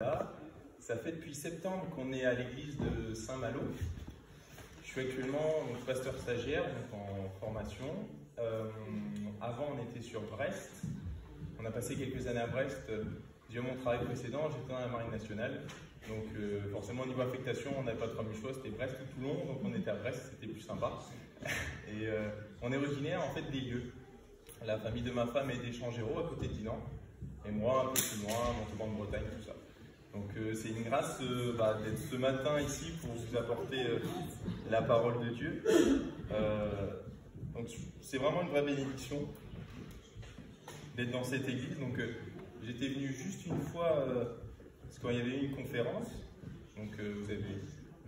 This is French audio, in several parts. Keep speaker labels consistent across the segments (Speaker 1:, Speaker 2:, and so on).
Speaker 1: Là, ça fait depuis septembre qu'on est à l'église de Saint-Malo. Je suis actuellement pasteur stagiaire, donc en formation. Avant, on était sur Brest. On a passé quelques années à Brest. Durant mon travail précédent, j'étais dans la Marine nationale. Donc forcément, au niveau affectation, on n'avait pas 3000 choix, c'était Brest ou Toulon. Donc on était à Brest, c'était plus sympa. Et on est originaire en fait des lieux. La famille de ma femme est d'Échange-Hérault, à côté de Dinan. Et moi, un peu plus loin, Montauban de Bretagne, tout ça. Donc c'est une grâce d'être ce matin ici pour vous apporter la parole de Dieu. Donc c'est vraiment une vraie bénédiction d'être dans cette église. Donc j'étais venu juste une fois, parce qu'il y avait eu une conférence. Donc vous avez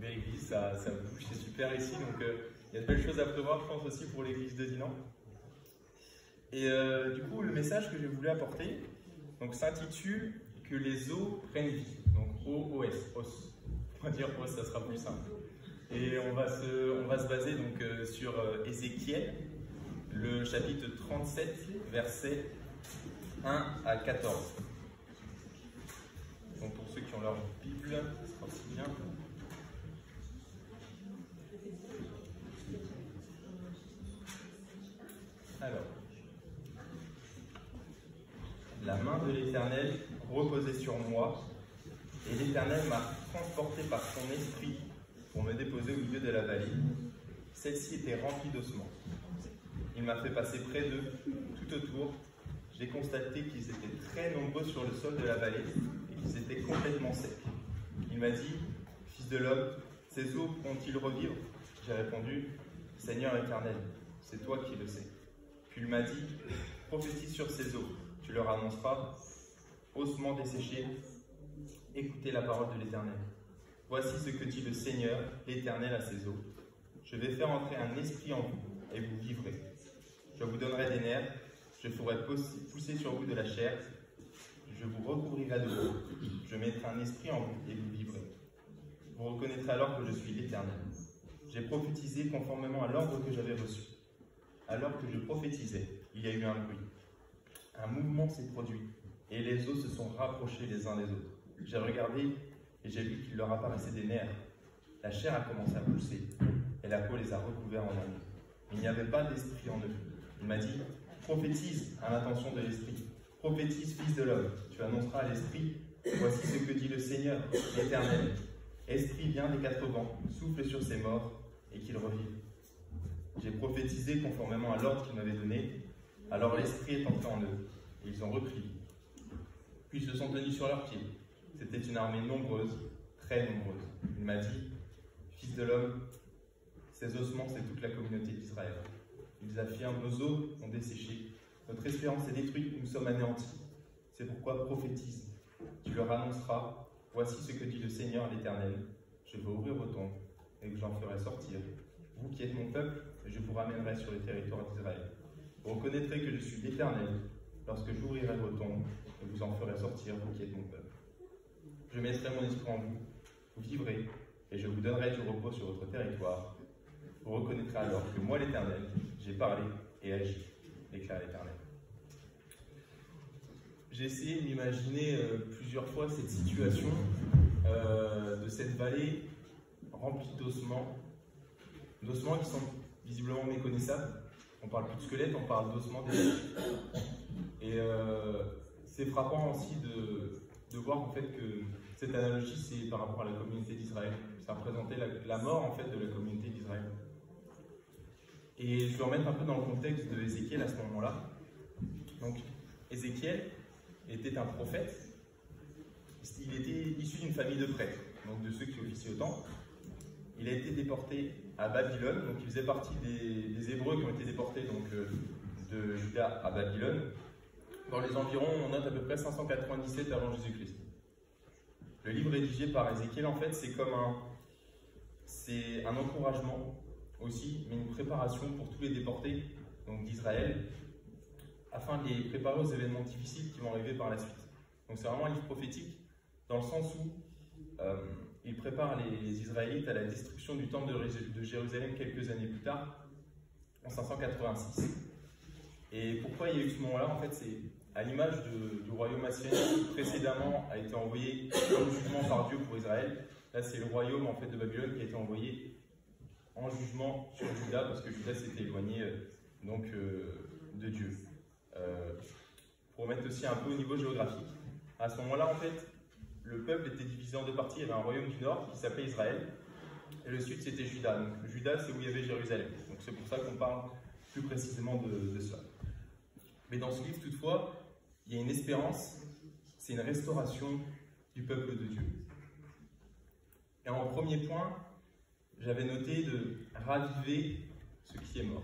Speaker 1: l'église, ça bouge, c'est super ici. Donc il y a de belles choses à prévoir, je pense aussi pour l'église de Dinan. Et du coup, le message que je voulais apporter s'intitule « Que les os prennent vie ». Donc O-O-S, os. On va dire os, ça sera plus simple. Et on va se baser donc sur Ézéchiel, le chapitre 37, versets 1 à 14. Donc pour ceux qui ont leur Bible, c'est pas si bien. Alors, la main de l'Éternel reposait sur moi, et l'Éternel m'a transporté par son esprit pour me déposer au milieu de la vallée. Celle-ci était remplie d'ossements. Il m'a fait passer près d'eux, tout autour. J'ai constaté qu'ils étaient très nombreux sur le sol de la vallée et qu'ils étaient complètement secs. Il m'a dit, « Fils de l'homme, ces eaux pourront-ils revivre ?» J'ai répondu, « Seigneur Éternel, c'est toi qui le sais. » Puis il m'a dit, « Prophétise sur ces eaux. Tu leur annonceras, ossements desséchés, écoutez la parole de l'Éternel. Voici ce que dit le Seigneur, l'Éternel à ses eaux. Je vais faire entrer un esprit en vous, et vous vivrez. Je vous donnerai des nerfs, je ferai pousser sur vous de la chair, je vous recouvrirai de l'eau, je mettrai un esprit en vous, et vous vivrez. Vous reconnaîtrez alors que je suis l'Éternel. J'ai prophétisé conformément à l'ordre que j'avais reçu. Alors que je prophétisais, il y a eu un bruit. Un mouvement s'est produit, et les os se sont rapprochés les uns des autres. J'ai regardé, et j'ai vu qu'il leur apparaissait des nerfs. La chair a commencé à pousser, et la peau les a recouverts en ongles. Il n'y avait pas d'esprit en eux. Il m'a dit, prophétise à l'intention de l'esprit. Prophétise, fils de l'homme. Tu annonceras à l'esprit, voici ce que dit le Seigneur, l'Éternel. Esprit vient des quatre vents, souffle sur ces morts, et qu'ils revivent. J'ai prophétisé conformément à l'ordre qu'il m'avait donné. Alors l'esprit est entré en eux, et ils ont repris. Puis ils se sont tenus sur leurs pieds. C'était une armée nombreuse, très nombreuse. Il m'a dit, fils de l'homme, ces ossements, c'est toute la communauté d'Israël. Ils affirment, nos os ont desséché, notre espérance est détruite, nous sommes anéantis. C'est pourquoi prophétise. Tu leur annonceras, voici ce que dit le Seigneur l'Éternel. Je vais ouvrir vos tombes, et que j'en ferai sortir. Vous qui êtes mon peuple, et je vous ramènerai sur le territoire d'Israël. Vous reconnaîtrez que je suis l'Éternel lorsque j'ouvrirai vos tombes et vous en ferai sortir, vous qui êtes mon peuple. Je mettrai mon esprit en vous, vous vivrez, et je vous donnerai du repos sur votre territoire. Vous reconnaîtrez alors que moi, l'Éternel, j'ai parlé et agi, déclare l'Éternel. J'ai essayé de m'imaginer plusieurs fois cette situation de cette vallée remplie d'ossements qui sont visiblement méconnaissables. On parle plus de squelette, on parle d'ossements desséchés. Et c'est frappant aussi de voir en fait que cette analogie, c'est par rapport à la communauté d'Israël. Ça représentait la mort en fait de la communauté d'Israël. Et je vais remettre un peu dans le contexte de Ézéchiel à ce moment-là. Donc Ézéchiel était un prophète. Il était issu d'une famille de prêtres, donc de ceux qui officient au temple. Il a été déporté à Babylone, donc il faisait partie des Hébreux qui ont été déportés donc, de Juda à Babylone. Dans les environs, on note à peu près 597 avant Jésus-Christ. Le livre rédigé par Ézéchiel, en fait, c'est un encouragement aussi, mais une préparation pour tous les déportés d'Israël, afin de les préparer aux événements difficiles qui vont arriver par la suite. Donc c'est vraiment un livre prophétique, dans le sens où il prépare les Israélites à la destruction du temple de Jérusalem quelques années plus tard, en 586. Et pourquoi il y a eu ce moment-là? En fait, à l'image du royaume assyrien qui précédemment a été envoyé comme jugement par Dieu pour Israël. Là, c'est le royaume en fait, de Babylone qui a été envoyé en jugement sur Juda, parce que Juda s'était éloigné de Dieu. Pour mettre aussi un peu au niveau géographique, à ce moment-là, en fait, le peuple était divisé en deux parties. Il y avait un royaume du nord qui s'appelait Israël, et le sud c'était Juda. Donc Juda, c'est où il y avait Jérusalem. Donc c'est pour ça qu'on parle plus précisément de cela. Mais dans ce livre, toutefois, il y a une espérance, c'est une restauration du peuple de Dieu. Et en premier point, j'avais noté de raviver ce qui est mort.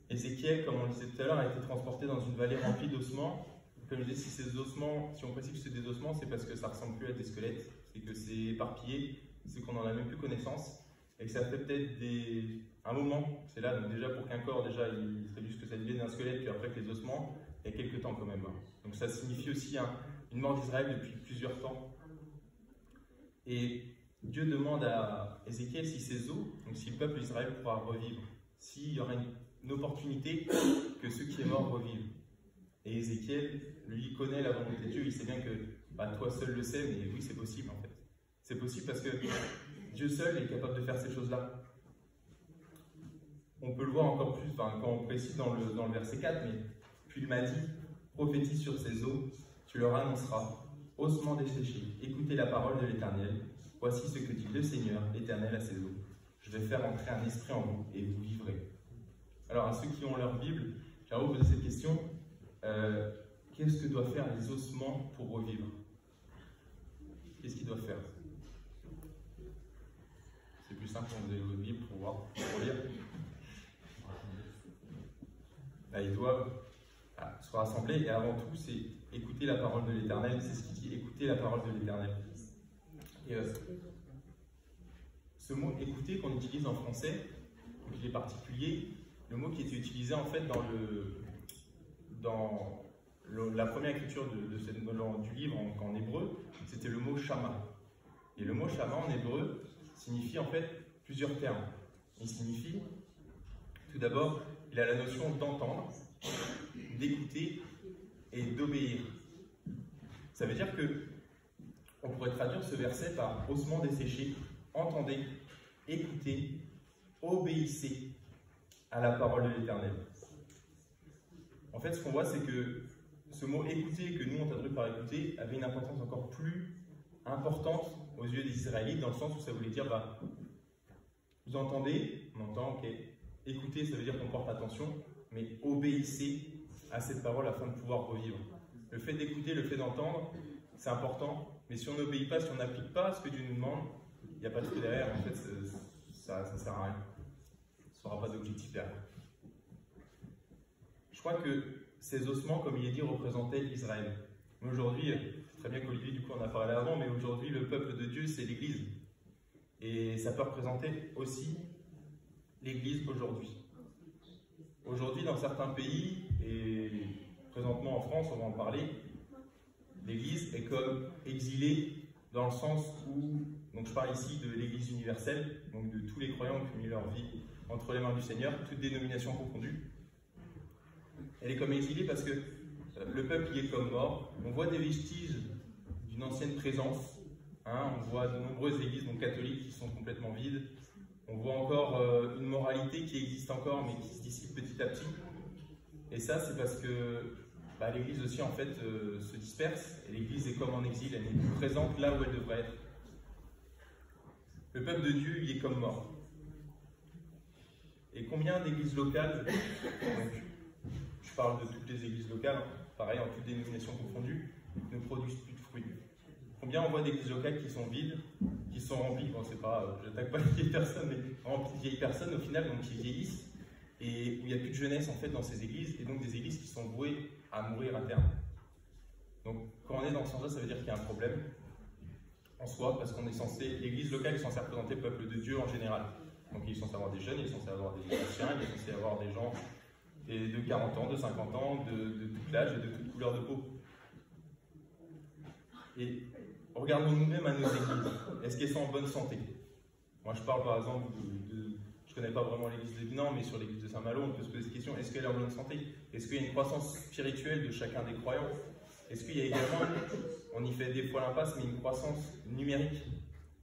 Speaker 1: Ézéchiel, comme on le disait tout à l'heure, a été transporté dans une vallée remplie d'ossements. Comme je disais, si on précise que c'est des ossements, c'est parce que ça ne ressemble plus à des squelettes, c'est que c'est éparpillé, c'est qu'on n'en a même plus connaissance, et que ça fait peut-être un moment, c'est là, donc déjà pour qu'un corps, déjà, il serait juste que ça devienne un squelette, puis après que les ossements, il y a quelques temps quand même. Donc ça signifie aussi une mort d'Israël depuis plusieurs temps. Et Dieu demande à Ézéchiel si ces os, donc si le peuple d'Israël pourra revivre, s'il y aura une opportunité que ceux qui est mort revivent. Et Ézéchiel, lui, connaît la volonté de Dieu, il sait bien que toi seul le sais, mais oui, c'est possible en fait. C'est possible parce que Dieu seul est capable de faire ces choses-là. On peut le voir encore plus quand on précise dans le verset 4, mais puis il m'a dit, prophétise sur ces eaux, tu leur annonceras, ossements desséchés, écoutez la parole de l'Éternel, voici ce que dit le Seigneur, l'Éternel à ces eaux. Je vais faire entrer un esprit en vous et vous vivrez. Alors à ceux qui ont leur Bible, j'aimerais vous poser cette question. Qu'est-ce que doivent faire les ossements pour revivre? Qu'est-ce qu'ils doivent faire? C'est plus simple quand vous avez votre Bible pour lire. Là, ils doivent se rassembler et avant tout, c'est écouter la parole de l'Éternel. C'est ce qui dit écouter la parole de l'Éternel. Et ce mot écouter qu'on utilise en français, il est particulier. Le mot qui était utilisé en fait dans la première écriture du livre en hébreu, c'était le mot shama. Et le mot shama en hébreu signifie en fait plusieurs termes. Il signifie, tout d'abord, il a la notion d'entendre, d'écouter et d'obéir. Ça veut dire que on pourrait traduire ce verset par ossements desséchés, entendez, écoutez, obéissez à la parole de l'Éternel. En fait, ce qu'on voit, c'est que ce mot écouter, que nous on traduit par écouter, avait une importance encore plus importante aux yeux des Israélites, dans le sens où ça voulait dire, vous entendez, on entend, ok, écoutez, ça veut dire qu'on porte attention, mais obéissez à cette parole afin de pouvoir revivre. Le fait d'écouter, le fait d'entendre, c'est important, mais si on n'obéit pas, si on n'applique pas ce que Dieu nous demande, il n'y a pas de fruit derrière, en fait, ça ne sert à rien. Ça n'aura pas d'objectif derrière. Je crois que ces ossements, comme il est dit, représentaient Israël. Mais aujourd'hui, c'est très bien qu'Olivier, du coup, en a parlé avant, mais aujourd'hui, le peuple de Dieu, c'est l'Église. Et ça peut représenter aussi l'Église aujourd'hui. Aujourd'hui, dans certains pays, et présentement en France, on va en parler, l'Église est comme exilée dans le sens où, donc je parle ici de l'Église universelle, donc de tous les croyants qui ont mis leur vie entre les mains du Seigneur, toutes dénominations confondues. Elle est comme exilée parce que le peuple y est comme mort. On voit des vestiges d'une ancienne présence. On voit de nombreuses églises catholiques qui sont complètement vides. On voit encore une moralité qui existe encore mais qui se dissipe petit à petit. Et ça, c'est parce que l'Église aussi en fait se disperse et l'Église est comme en exil, elle n'est plus présente là où elle devrait être. Le peuple de Dieu, il est comme mort. Et combien d'églises locales, donc, je parle de toutes les églises locales, pareil en toutes dénominations confondues, ne produisent plus de fruits? Combien on voit d'églises locales qui sont vides, qui sont remplies, c'est pas, j'attaque pas les vieilles personnes, mais remplies de vieilles personnes au final, donc qui vieillissent, et où il n'y a plus de jeunesse en fait dans ces églises, et donc des églises qui sont vouées à mourir à terme. Donc quand on est dans ce sens-là, ça veut dire qu'il y a un problème en soi, parce qu'on est censé, l'église locale est censée représenter le peuple de Dieu en général. Donc il est censé avoir des jeunes, il est censé avoir des anciens, il est censé avoir des gens de 40 ans, de 50 ans, de tout l'âge et de toute couleur de peau. Et regardons nous-mêmes à nos églises. Est-ce qu'elles sont en bonne santé? Moi je parle par exemple je ne connais pas vraiment l'église de Dinan, mais sur l'église de Saint-Malo, on peut se poser cette question, est-ce qu'elle est en bonne santé? Est-ce qu'il y a une croissance spirituelle de chacun des croyants? Est-ce qu'il y a également, on y fait des fois l'impasse, mais une croissance numérique?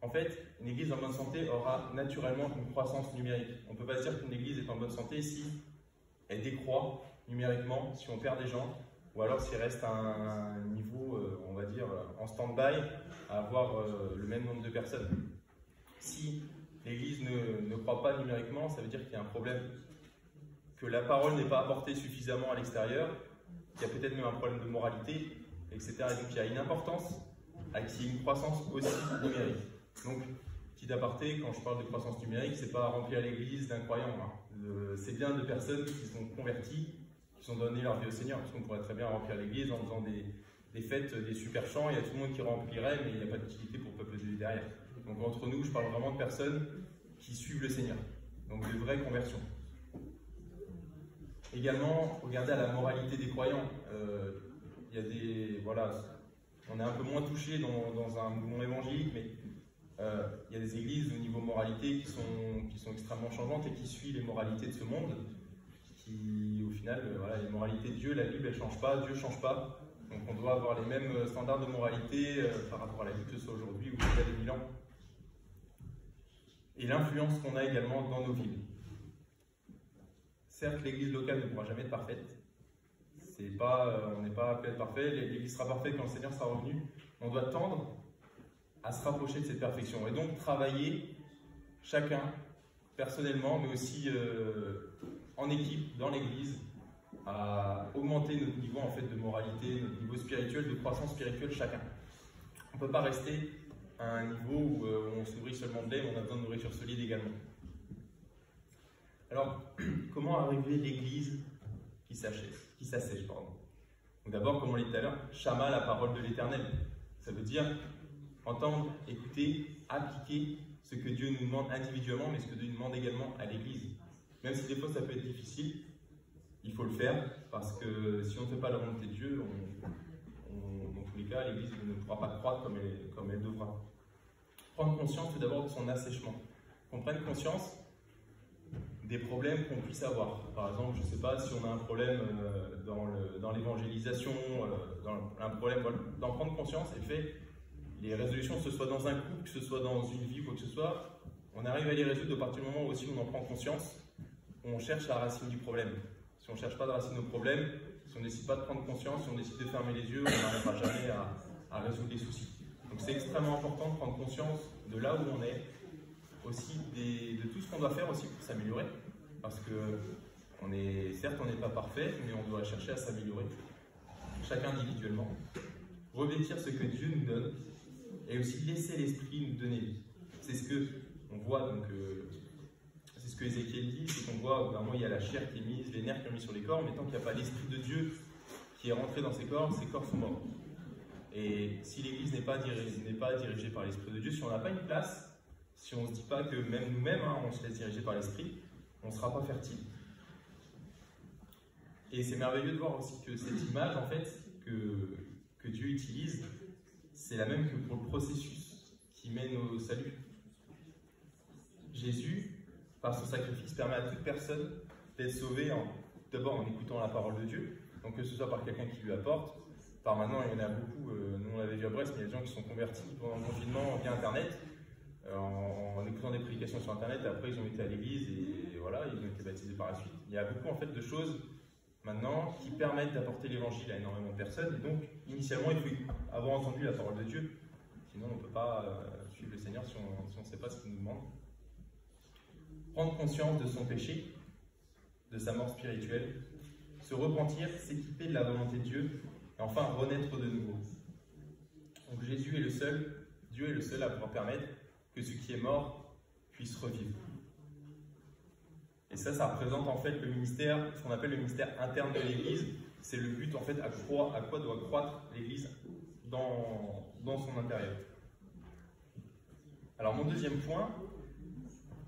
Speaker 1: En fait, une église en bonne santé aura naturellement une croissance numérique. On ne peut pas se dire qu'une église est en bonne santé si elle décroît numériquement, si on perd des gens, ou alors s'il reste à un niveau, on va dire, en stand-by, à avoir le même nombre de personnes. Si l'église ne croît pas numériquement, ça veut dire qu'il y a un problème, que la parole n'est pas apportée suffisamment à l'extérieur, qu'il y a peut-être même un problème de moralité, etc. Et donc il y a une importance à qu'il y ait une croissance aussi numérique. Donc, petit aparté, quand je parle de croissance numérique, c'est pas remplir l'église d'un croyant. C'est bien de personnes qui sont converties, qui sont données leur vie au Seigneur, parce qu'on pourrait très bien remplir l'église en faisant des fêtes, des super chants, il y a tout le monde qui remplirait, mais il n'y a pas d'utilité pour le peuple de Dieu derrière. Donc entre nous, je parle vraiment de personnes qui suivent le Seigneur, donc de vraies conversions. Également, regardez à la moralité des croyants. Il y a voilà, on est un peu moins touché dans un mouvement évangélique, mais il y a des églises au niveau moralité qui sont extrêmement changeantes et qui suivent les moralités de ce monde, qui au final, voilà, les moralités de Dieu, la Bible elle change pas, Dieu change pas, donc on doit avoir les mêmes standards de moralité par rapport à la vie que ce soit aujourd'hui ou il y a des 1000 ans. Et l'influence qu'on a également dans nos villes. Certes, l'église locale ne pourra jamais être parfaite, on n'est pas appelé à être parfait, l'église sera parfaite quand le Seigneur sera revenu, on doit tendre à se rapprocher de cette perfection et donc travailler chacun personnellement mais aussi en équipe dans l'église à augmenter notre niveau en fait de moralité, notre niveau spirituel, de croissance spirituelle chacun. On ne peut pas rester à un niveau où on se nourrit seulement de lait, mais on a besoin de nourriture solide également. Alors, comment arriver l'église qui s'assèche, pardon. Donc d'abord, comme on l'a dit tout à l'heure, Shama, la parole de l'Éternel. Ça veut dire entendre, écouter, appliquer ce que Dieu nous demande individuellement, mais ce que Dieu nous demande également à l'Église. Même si des fois ça peut être difficile, il faut le faire, parce que si on ne fait pas la volonté de Dieu, dans tous les cas, l'Église ne pourra pas croître comme elle devra. Prendre conscience tout d'abord de son assèchement. Qu'on prenne conscience des problèmes qu'on puisse avoir. Par exemple, je ne sais pas si on a un problème dans l'évangélisation, un problème, d'en prendre conscience et fait les résolutions, que ce soit dans un couple, que ce soit dans une vie, quoi que ce soit, on arrive à les résoudre à partir du moment où aussi on en prend conscience, on cherche la racine du problème. Si on ne cherche pas de racine au problème, si on ne décide pas de prendre conscience, si on décide de fermer les yeux, on n'arrivera jamais à résoudre les soucis. Donc c'est extrêmement important de prendre conscience de là où on est, aussi de tout ce qu'on doit faire aussi pour s'améliorer, parce que certes on n'est pas parfait, mais on doit chercher à s'améliorer, chacun individuellement, revêtir ce que Dieu nous donne, et aussi laisser l'Esprit nous donner vie. C'est ce que on voit, donc c'est ce que Ézéchiel dit, c'est qu'on voit, au bout d'un moment il y a la chair qui est mise, les nerfs qui sont mis sur les corps, mais tant qu'il n'y a pas l'Esprit de Dieu qui est rentré dans ces corps sont morts. Et si l'Église n'est pas dirigée par l'Esprit de Dieu, si on n'a pas une place, si on ne se dit pas que même nous-mêmes, on se laisse diriger par l'Esprit, on ne sera pas fertile. Et c'est merveilleux de voir aussi que cette image, en fait, que Dieu utilise, c'est la même que pour le processus qui mène au salut. Jésus, par son sacrifice, permet à toute personne d'être sauvée d'abord en écoutant la parole de Dieu, donc que ce soit par quelqu'un qui lui apporte. Par maintenant, il y en a beaucoup, nous on l'avait vu à Brest, mais il y a des gens qui sont convertis pendant le confinement via Internet, en écoutant des prédications sur Internet, et après ils ont été à l'église et voilà, ils ont été baptisés par la suite. Il y a beaucoup en fait de choses maintenant qui permettent d'apporter l'évangile à énormément de personnes, et donc initialement il faut avoir entendu la parole de Dieu, sinon on ne peut pas suivre le Seigneur si on ne sait pas ce qu'il nous demande. Prendre conscience de son péché, de sa mort spirituelle, se repentir, s'équiper de la volonté de Dieu, et enfin renaître de nouveau. Donc Jésus est le seul, Dieu est le seul à pouvoir permettre que ce qui est mort puisse revivre. Et ça représente en fait le ministère, ce qu'on appelle le ministère interne de l'Église. C'est le but en fait à quoi doit croître l'Église dans son intérieur. Alors mon deuxième point,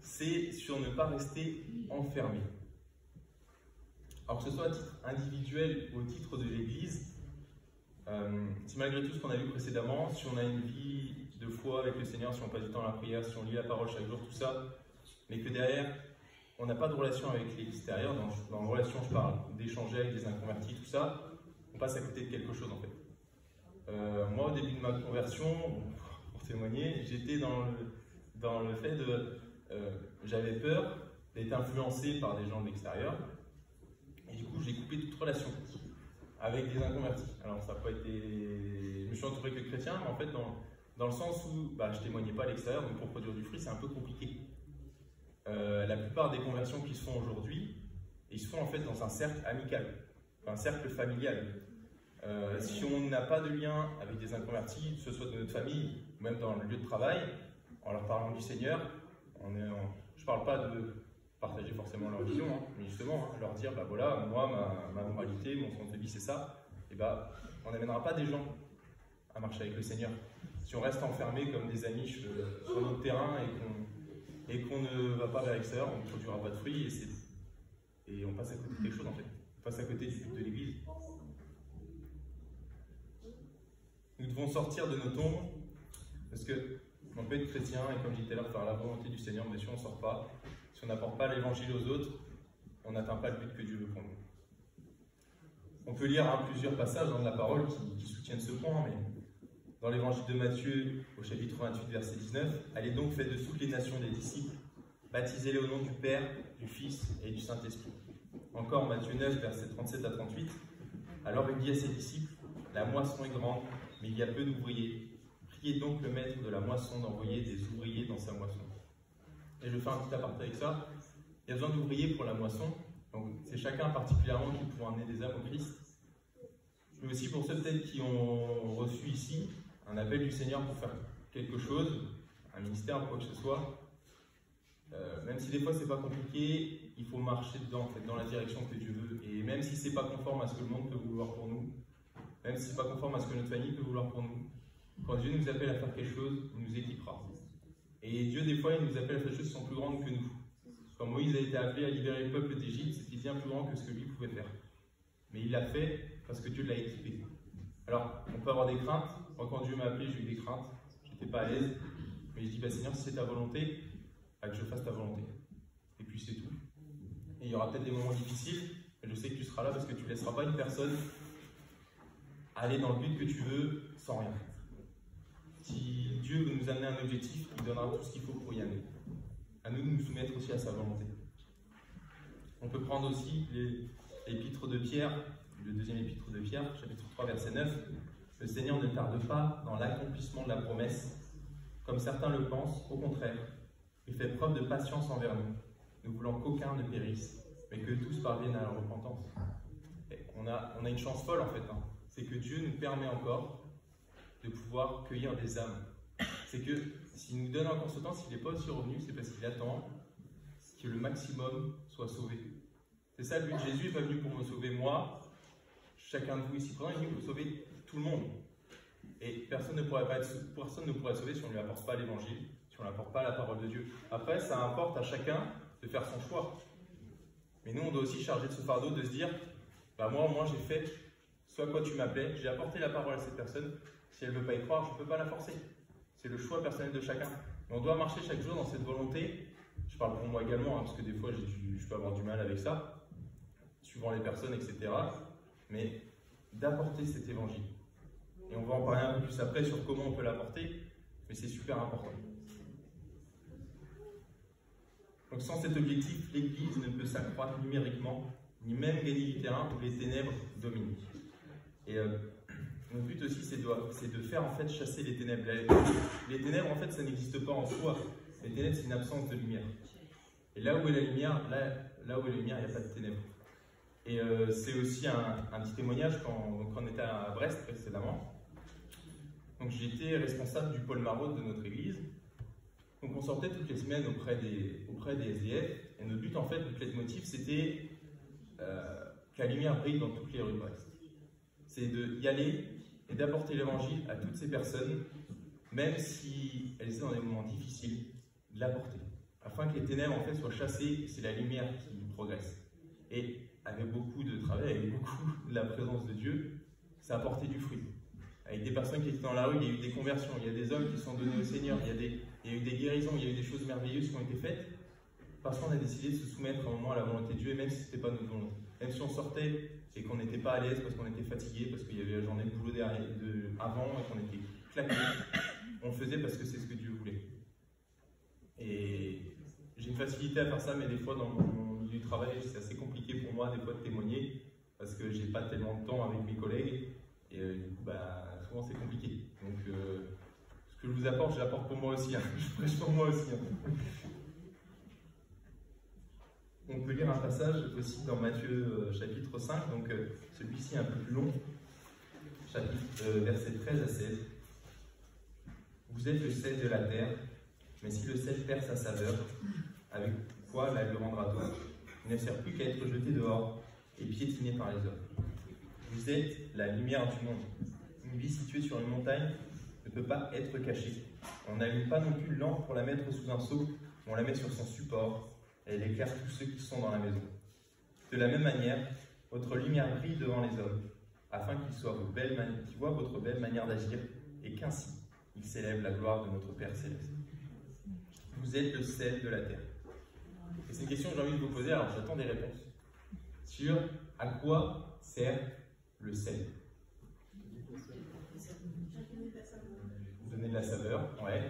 Speaker 1: c'est sur ne pas rester enfermé. Alors que ce soit à titre individuel ou au titre de l'Église, si malgré tout ce qu'on a vu précédemment, si on a une vie de foi avec le Seigneur, si on passe du temps à la prière, si on lit la parole chaque jour, tout ça, mais que derrière, on n'a pas de relation avec l'extérieur, dans la relation, je parle d'échanger avec des inconvertis, tout ça, on passe à côté de quelque chose en fait. Moi, au début de ma conversion, pour témoigner, j'étais dans le fait de... j'avais peur d'être influencé par des gens de l'extérieur, et du coup, j'ai coupé toute relation avec des inconvertis. Alors, ça n'a pas été... Je me suis entouré que de chrétiens, mais en fait, dans le sens où je ne témoignais pas à l'extérieur, donc pour produire du fruit, c'est un peu compliqué. La plupart des conversions qui se font aujourd'hui, ils se font en fait dans un cercle amical, un cercle familial. Si on n'a pas de lien avec des inconvertis, que ce soit de notre famille ou même dans le lieu de travail, en leur parlant du Seigneur, je ne parle pas de partager forcément leur vision, mais justement leur dire voilà, moi, ma moralité, mon sens de vie, c'est ça, et on n'amènera pas des gens à marcher avec le Seigneur. Si on reste enfermé comme des Amish sur notre terrain et qu'on ne va pas vers l'extérieur, on ne produira pas de fruits et on passe à côté de quelque chose en fait. On passe à côté du but de l'Église. Nous devons sortir de nos tombes parce qu'on peut être chrétien et comme je disais tout à l'heure, faire la volonté du Seigneur, mais si on ne sort pas, si on n'apporte pas l'évangile aux autres, on n'atteint pas le but que Dieu veut pour nous. On peut lire plusieurs passages dans la parole qui soutiennent ce point, mais dans l'évangile de Matthieu, au chapitre 28, verset 19, « Allez donc, faites de toutes les nations des disciples, baptisez-les au nom du Père, du Fils et du Saint-Esprit. » Encore Matthieu 9, verset 37 à 38, « Alors il dit à ses disciples, la moisson est grande, mais il y a peu d'ouvriers. Priez donc le maître de la moisson d'envoyer des ouvriers dans sa moisson. » Et je fais un petit aparté avec ça. Il y a besoin d'ouvriers pour la moisson. Donc c'est chacun particulièrement qui pourra amener des âmes au Christ. Mais aussi pour ceux peut-être qui ont reçu ici un appel du Seigneur pour faire quelque chose, un ministère, quoi que ce soit. Même si des fois c'est pas compliqué, il faut marcher dedans, en fait, dans la direction que Dieu veut. Et même si c'est pas conforme à ce que le monde peut vouloir pour nous, même si c'est pas conforme à ce que notre famille peut vouloir pour nous, quand Dieu nous appelle à faire quelque chose, il nous équipera. Et Dieu, des fois, il nous appelle à faire des choses qui sont plus grandes que nous. Quand Moïse a été appelé à libérer le peuple d'Égypte, c'était bien plus grand que ce que lui pouvait faire. Mais il l'a fait parce que Dieu l'a équipé. Alors, on peut avoir des craintes. Moi, quand Dieu m'a appelé, j'ai eu des craintes. J'étais pas à l'aise. Mais je dis, Seigneur, si c'est ta volonté, que je fasse ta volonté. Et puis c'est tout. Et il y aura peut-être des moments difficiles, mais je sais que tu seras là parce que tu ne laisseras pas une personne aller dans le but que tu veux sans rien. Si Dieu veut nous amener un objectif, il donnera tout ce qu'il faut pour y aller. À nous de nous soumettre aussi à sa volonté. On peut prendre aussi l'épître de Pierre, le deuxième épître de Pierre, chapitre 3, verset 9. Le Seigneur ne tarde pas dans l'accomplissement de la promesse, comme certains le pensent, au contraire. Il fait preuve de patience envers nous, ne voulant qu'aucun ne périsse, mais que tous parviennent à la repentance. Et on a une chance folle en fait, c'est que Dieu nous permet encore de pouvoir cueillir des âmes. C'est que s'il nous donne encore ce temps, s'il n'est pas aussi revenu, c'est parce qu'il attend que le maximum soit sauvé. C'est ça le but. Jésus n'est pas venu pour me sauver moi, chacun de vous ici présent, il est venu pour sauver tout le monde. Et personne ne pourrait être sauvé si on ne lui apporte pas l'évangile, si on n'apporte pas la parole de Dieu. Après, ça importe à chacun de faire son choix. Mais nous, on doit aussi charger de ce fardeau de se dire, moi j'ai fait ce à quoi tu m'appelais, j'ai apporté la parole à cette personne, si elle ne veut pas y croire, je ne peux pas la forcer. C'est le choix personnel de chacun. Mais on doit marcher chaque jour dans cette volonté, je parle pour moi également, parce que des fois je peux avoir du mal avec ça, suivant les personnes, etc. Mais d'apporter cet évangile. Et on va en parler un peu plus après sur comment on peut l'apporter, mais c'est super important. Donc sans cet objectif, l'Église ne peut s'accroître numériquement, ni même gagner du terrain où les ténèbres dominent. Et mon but aussi, c'est de faire en fait chasser les ténèbres. Les ténèbres, en fait, ça n'existe pas en soi. Les ténèbres, c'est une absence de lumière. Et là où est la lumière, là où est la lumière, il n'y a pas de ténèbres. Et c'est aussi un petit témoignage quand on était à Brest précédemment. Donc j'étais responsable du pôle maraude de notre église. Donc on sortait toutes les semaines auprès des SDF. Et notre but, en fait, notre leitmotiv, c'était que la lumière brille dans toutes les rues de Brest. C'est d'y aller et d'apporter l'évangile à toutes ces personnes, même si elles étaient dans des moments difficiles, de l'apporter. Afin que les ténèbres, en fait, soient chassées, c'est la lumière qui progresse. Et avec beaucoup de travail, avec beaucoup de la présence de Dieu, ça a apporté du fruit. Avec des personnes qui étaient dans la rue, il y a eu des conversions, il y a des hommes qui sont donnés au Seigneur, il y a eu des guérisons, il y a eu des choses merveilleuses qui ont été faites. parce qu'on a décidé de se soumettre à un moment à la volonté de Dieu, et même si ce n'était pas notre volonté. Même si on sortait et qu'on n'était pas à l'aise parce qu'on était fatigué, parce qu'il y avait la journée de boulot avant et qu'on était claqué, on le faisait parce que c'est ce que Dieu voulait. Et j'ai une facilité à faire ça, mais des fois dans mon milieu du travail, c'est assez compliqué pour moi des fois de témoigner parce que j'ai pas tellement de temps avec mes collègues et souvent c'est compliqué. Donc ce que je vous apporte, je l'apporte pour moi aussi. Hein. Je prêche pour moi aussi. Hein. On peut lire un passage aussi dans Matthieu chapitre 5, donc celui-ci un peu plus long, versets 13 à 16. Vous êtes le sel de la terre, mais si le sel perd sa saveur, avec quoi la lui rendra-t-on? Il ne sert plus qu'à être jeté dehors et piétiné par les hommes. Vous êtes la lumière du monde. Une vie située sur une montagne ne peut pas être cachée. On n'allume pas non plus une lampe pour la mettre sous un seau, on la met sur son support. Elle éclaire tous ceux qui sont dans la maison. De la même manière, votre lumière brille devant les hommes, afin qu'ils voient votre belle manière d'agir, et qu'ainsi, ils célèbrent la gloire de notre Père Céleste. Vous êtes le sel de la terre. Et c'est une question que j'ai envie de vous poser, alors j'attends des réponses. Sur à quoi sert le sel? Donner de la saveur, ouais.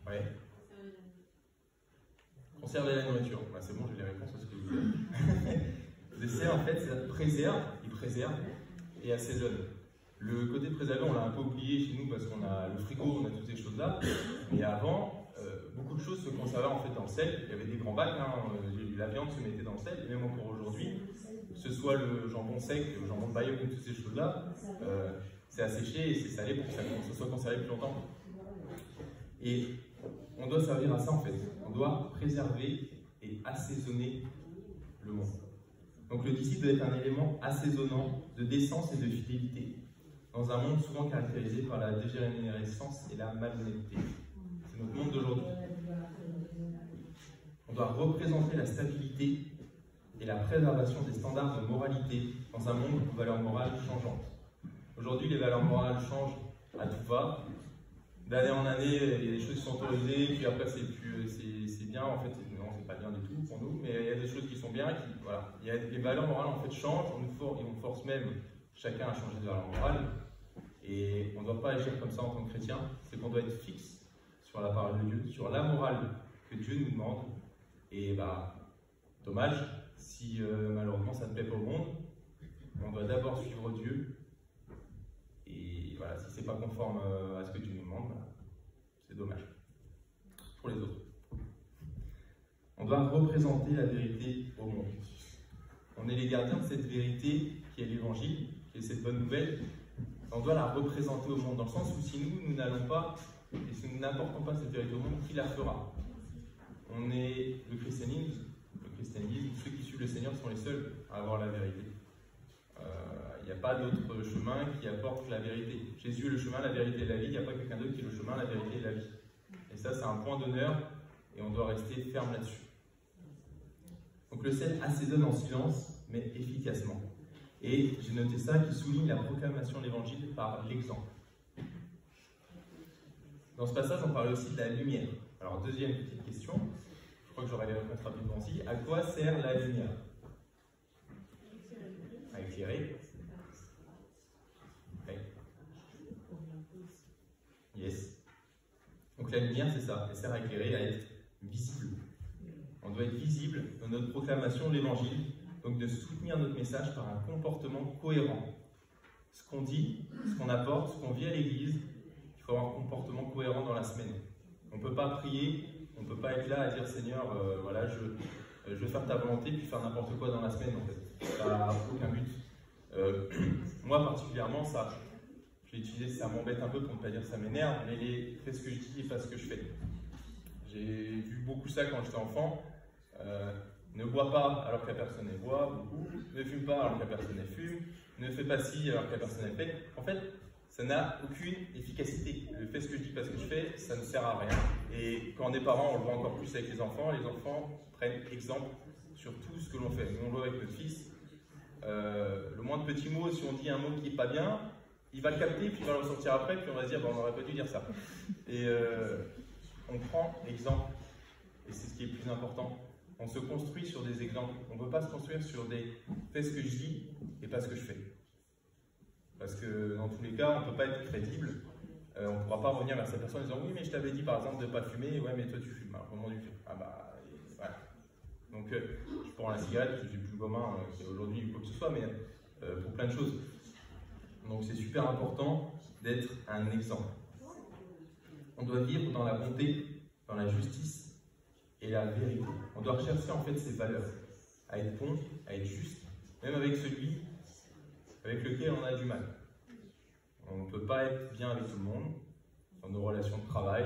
Speaker 1: Ouais. Conserver la nourriture. Bah, c'est bon, j'ai les réponses à ce que vous voulez. Le sel, en fait, ça préserve, il préserve et assaisonne. Le côté préservé, on l'a un peu oublié chez nous parce qu'on a le frigo, on a toutes ces choses-là. Mais avant, beaucoup de choses se conservaient en fait dans le sel. Il y avait des grands bacs, hein, la viande se mettait dans le sel, et même encore aujourd'hui, que ce soit le jambon sec, le jambon de Bayonne, toutes ces choses-là, c'est asséché et c'est salé pour que ça soit conservé plus longtemps. Et on doit servir à ça en fait. On doit préserver et assaisonner le monde. Donc le disciple doit être un élément assaisonnant de décence et de fidélité dans un monde souvent caractérisé par la dégénérescence et la malhonnêteté. C'est notre monde d'aujourd'hui. On doit représenter la stabilité et la préservation des standards de moralité dans un monde aux valeurs morales changeantes. Aujourd'hui, les valeurs morales changent à tout va. D'année en année, il y a des choses qui sont autorisées, puis après c'est bien, en fait, non, c'est pas bien du tout pour nous, mais il y a des choses qui sont bien, voilà. Les valeurs morales en fait changent, on force même chacun à changer de valeur morale, et on ne doit pas agir comme ça en tant que chrétien, c'est qu'on doit être fixe sur la parole de Dieu, sur la morale que Dieu nous demande, et dommage, si malheureusement ça ne plaît pas au monde, on doit d'abord suivre Dieu, et voilà, si c'est pas conforme à ce que Dieu nous demande, c'est dommage pour les autres. On doit représenter la vérité au monde. On est les gardiens de cette vérité qui est l'évangile, qui est cette bonne nouvelle. On doit la représenter au monde, dans le sens où si nous n'allons pas, et si nous n'apportons pas cette vérité au monde, qui la fera? On est le christianisme, ceux qui suivent le Seigneur sont les seuls à avoir la vérité. Il n'y a pas d'autre chemin qui apporte la vérité. Jésus est le chemin, la vérité et la vie. Il n'y a pas quelqu'un d'autre qui est le chemin, la vérité et la vie. Et ça, c'est un point d'honneur et on doit rester ferme là-dessus. Donc le sel assaisonne en silence, mais efficacement. Et j'ai noté ça qui souligne la proclamation de l'évangile par l'exemple. Dans ce passage, on parlait aussi de la lumière. Alors, deuxième petite question, je crois que j'aurai les réponses rapidement aussi. À quoi sert la lumière? À éclairer. Okay. Yes. Donc la lumière, c'est ça, elle sert à éclairer, à être visible. On doit être visible dans notre proclamation de l'évangile, donc de soutenir notre message par un comportement cohérent. Ce qu'on dit, ce qu'on apporte, ce qu'on vit à l'église, il faut avoir un comportement cohérent dans la semaine. On ne peut pas prier, on ne peut pas être là à dire Seigneur, voilà, je veux faire ta volonté, puis faire n'importe quoi dans la semaine en fait. Ça n'a aucun but. Moi particulièrement, ça, je l'ai utilisé, ça m'embête un peu pour ne pas dire ça m'énerve, mais fais ce que je dis et pas ce que je fais. J'ai vu beaucoup ça quand j'étais enfant. Ne bois pas alors que la personne elle boit beaucoup, ne fume pas alors que la personne elle fume, ne fais pas ci alors que la personne elle fait. En fait, ça n'a aucune efficacité. Le fait ce que je dis, pas ce que je fais, ça ne sert à rien. Et quand on est parents, on le voit encore plus avec les enfants prennent exemple sur tout ce que l'on fait. Nous on le voit avec notre fils. Le moindre petit mot, si on dit un mot qui n'est pas bien, il va le capter, puis il va le ressortir après, puis on va se dire, on n'aurait pas dû dire ça. Et on prend exemple. et c'est ce qui est le plus important. On se construit sur des exemples. On ne peut pas se construire sur des « fais ce que je dis et pas ce que je fais ». Parce que dans tous les cas, on ne peut pas être crédible. On ne pourra pas revenir vers cette personne en disant « oui, mais je t'avais dit par exemple de ne pas fumer, ouais, mais toi tu fumes, alors comment tu fais ?» Ah bah, voilà. Donc, je prends la cigarette, parce que j'ai plus le commun aujourd'hui ou quoi que ce soit, mais pour plein de choses. Donc, c'est super important d'être un exemple. On doit vivre dans la bonté, dans la justice et la vérité. On doit rechercher en fait ces valeurs, à être bon, à être juste, même avec celui avec lequel on a du mal. On ne peut pas être bien avec tout le monde, dans nos relations de travail,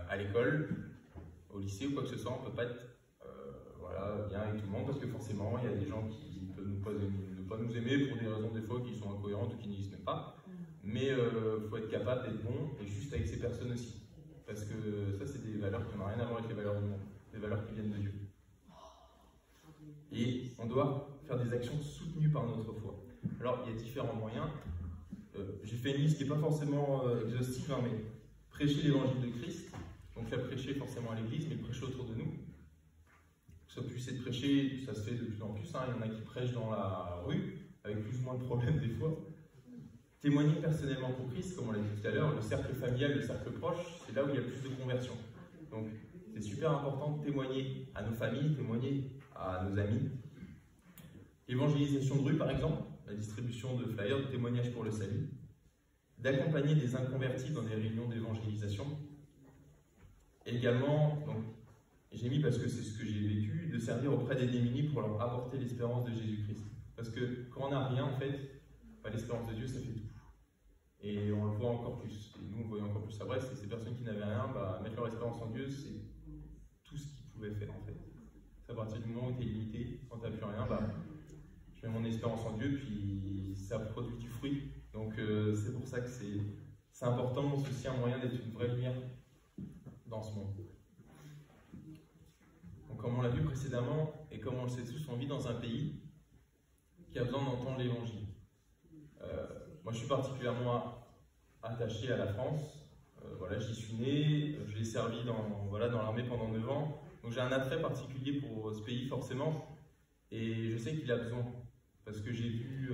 Speaker 1: à l'école, au lycée ou quoi que ce soit, on ne peut pas être bien avec tout le monde parce que forcément il y a des gens qui peuvent ne pas nous aimer pour des raisons des fois qui sont incohérentes ou qui n'existent même pas. Mais il faut être capable d'être bon et juste avec ces personnes aussi. Parce que ça, c'est des valeurs qui n'ont rien à voir avec les valeurs du monde, des valeurs qui viennent de Dieu. Et on doit faire des actions soutenues par notre foi. Alors, il y a différents moyens. J'ai fait une liste qui n'est pas forcément exhaustive, hein, mais prêcher l'évangile de Christ, donc faire prêcher forcément à l'église, mais prêcher autour de nous. Ça puisse être prêché, ça se fait de plus en plus, hein. Il y en a qui prêchent dans la rue, avec plus ou moins de problèmes des fois. Témoigner personnellement pour Christ, comme on l'a dit tout à l'heure, le cercle familial, le cercle proche, c'est là où il y a le plus de conversion. Donc, c'est super important de témoigner à nos familles, témoigner à nos amis. Évangélisation de rue, par exemple, la distribution de flyers, de témoignages pour le salut. D'accompagner des inconvertis dans des réunions d'évangélisation. Également, donc, j'ai mis parce que c'est ce que j'ai vécu, de servir auprès des démunis pour leur apporter l'espérance de Jésus-Christ. Parce que quand on n'a rien, en fait, l'espérance de Dieu, ça fait tout. Et on le voit encore plus. Et nous, on voyait encore plus à Brest. Et ces personnes qui n'avaient rien, mettre leur espérance en Dieu, c'est tout ce qu'ils pouvaient faire, en fait. C'est à partir du moment où tu es limité, quand tu n'as plus rien, je mets mon espérance en Dieu, puis ça produit du fruit. Donc, c'est pour ça que c'est important, c'est aussi un moyen d'être une vraie lumière dans ce monde. Donc, comme on l'a vu précédemment, et comme on le sait tous, on vit dans un pays qui a besoin d'entendre l'évangile. Moi, je suis particulièrement attaché à la France. J'y suis né, je l'ai servi dans l'armée pendant 9 ans. Donc j'ai un attrait particulier pour ce pays, forcément. Et je sais qu'il a besoin. Parce que j'ai vu,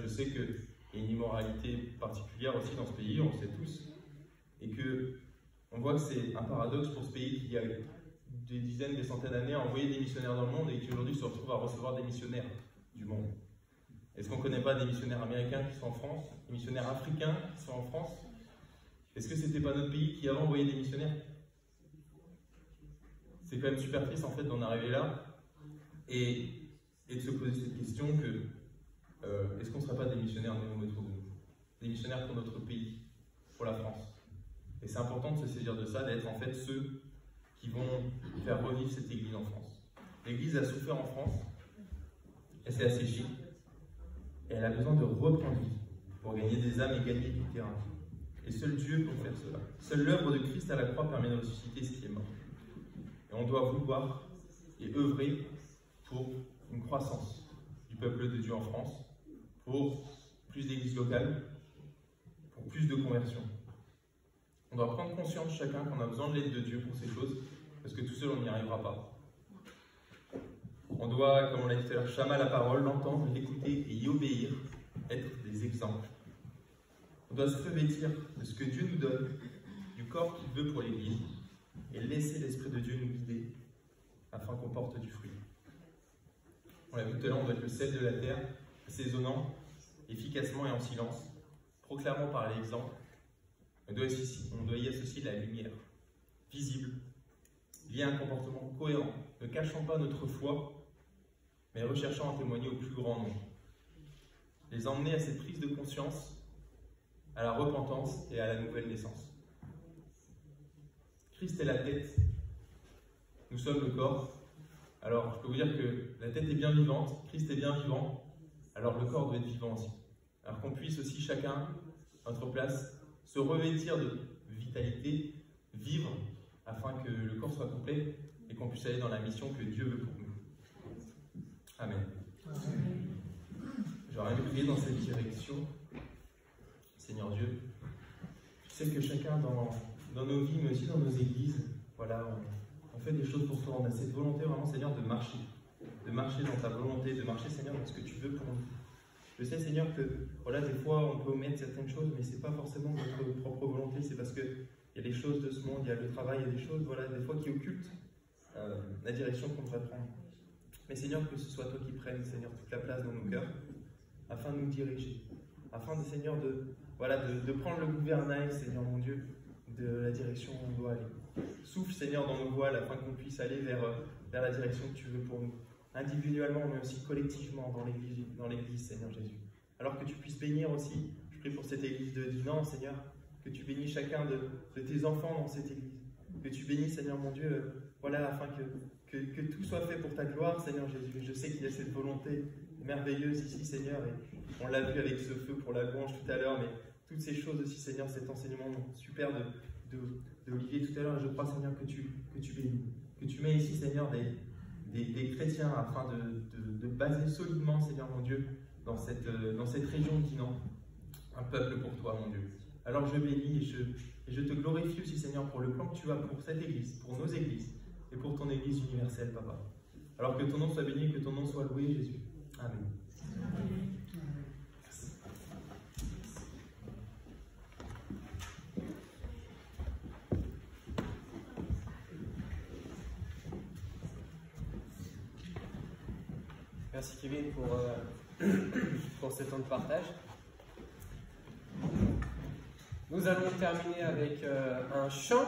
Speaker 1: je sais qu'il y a une immoralité particulière aussi dans ce pays, on le sait tous. Et qu'on voit que c'est un paradoxe pour ce pays qui a des dizaines, des centaines d'années à envoyer des missionnaires dans le monde et qui aujourd'hui se retrouve à recevoir des missionnaires du monde. Est-ce qu'on ne connaît pas des missionnaires américains qui sont en France, des missionnaires africains qui sont en France? Est-ce que ce n'était pas notre pays qui avant envoyait des missionnaires? C'est quand même super triste en fait d'en arriver là et de se poser cette question que est-ce qu'on ne serait pas des missionnaires nous autour de nous? Des missionnaires pour notre pays, pour la France. Et c'est important de se saisir de ça, d'être en fait ceux qui vont faire revivre cette église en France. L'église a souffert en France, elle s'est asséchée. Et elle a besoin de reprendre vie pour gagner des âmes et gagner du terrain. Et seul Dieu peut faire cela. Seule l'œuvre de Christ à la croix permet de ressusciter ce qui est mort. Et on doit vouloir et œuvrer pour une croissance du peuple de Dieu en France, pour plus d'églises locales, pour plus de conversions. On doit prendre conscience chacun qu'on a besoin de l'aide de Dieu pour ces choses, parce que tout seul on n'y arrivera pas. On doit, comme on l'a dit tout à l'heure, chama la parole, l'entendre, l'écouter et y obéir, être des exemples. On doit se revêtir de ce que Dieu nous donne, du corps qu'il veut pour l'Église, et laisser l'Esprit de Dieu nous guider, afin qu'on porte du fruit. On l'a vu tout à l'heure, on doit être le sel de la terre, assaisonnant, efficacement et en silence, proclamant par l'exemple. On doit y associer la lumière, visible, liée à un comportement cohérent, ne cachant pas notre foi, mais recherchant à témoigner au plus grand nombre. Les emmener à cette prise de conscience, à la repentance et à la nouvelle naissance. Christ est la tête, nous sommes le corps. Alors, je peux vous dire que la tête est bien vivante, Christ est bien vivant, alors le corps doit être vivant aussi. Alors qu'on puisse aussi chacun, à notre place, se revêtir de vitalité, vivre, afin que le corps soit complet et qu'on puisse aller dans la mission que Dieu veut pour nous. Amen. J'aurais aimé prier dans cette direction. Seigneur Dieu, tu sais que chacun dans nos vies, mais aussi dans nos églises, voilà, on fait des choses pour toi. On a cette volonté vraiment, Seigneur, de marcher dans ta volonté, de marcher, Seigneur, dans ce que tu veux pour nous. Je sais, Seigneur, que voilà, des fois, on peut omettre certaines choses, mais ce n'est pas forcément notre propre volonté, c'est parce qu'il y a des choses de ce monde, il y a le travail, il y a des choses, voilà, des fois qui occultent la direction qu'on devrait prendre. Mais Seigneur, que ce soit toi qui prennes, Seigneur, toute la place dans nos cœurs, afin de nous diriger, afin, Seigneur, de prendre le gouvernail, Seigneur mon Dieu, de la direction où on doit aller. Souffle, Seigneur, dans nos voiles, afin qu'on puisse aller vers la direction que tu veux pour nous. Individuellement, mais aussi collectivement dans l'Église, Seigneur Jésus. Alors que tu puisses bénir aussi, je prie pour cette Église de Dinan, Seigneur, que tu bénisses chacun de tes enfants dans cette Église. Que tu bénisses, Seigneur mon Dieu, voilà, afin que tout soit fait pour ta gloire, Seigneur Jésus. Je sais qu'il y a cette volonté merveilleuse ici, Seigneur, et on l'a vu avec ce feu pour la louange tout à l'heure, mais toutes ces choses aussi, Seigneur, cet enseignement super d'Olivier tout à l'heure, je crois, Seigneur, que tu bénis. Que tu mets ici, Seigneur, des chrétiens afin de baser solidement, Seigneur mon Dieu, dans cette région de Dinan, un peuple pour toi, mon Dieu. Alors je bénis et je te glorifie aussi, Seigneur, pour le plan que tu as pour cette Église, pour nos Églises et pour ton Église universelle, Papa. Alors que ton nom soit béni, que ton nom soit loué, Jésus. Amen.
Speaker 2: Merci Kevin pour ce temps de partage. Nous allons terminer avec un chant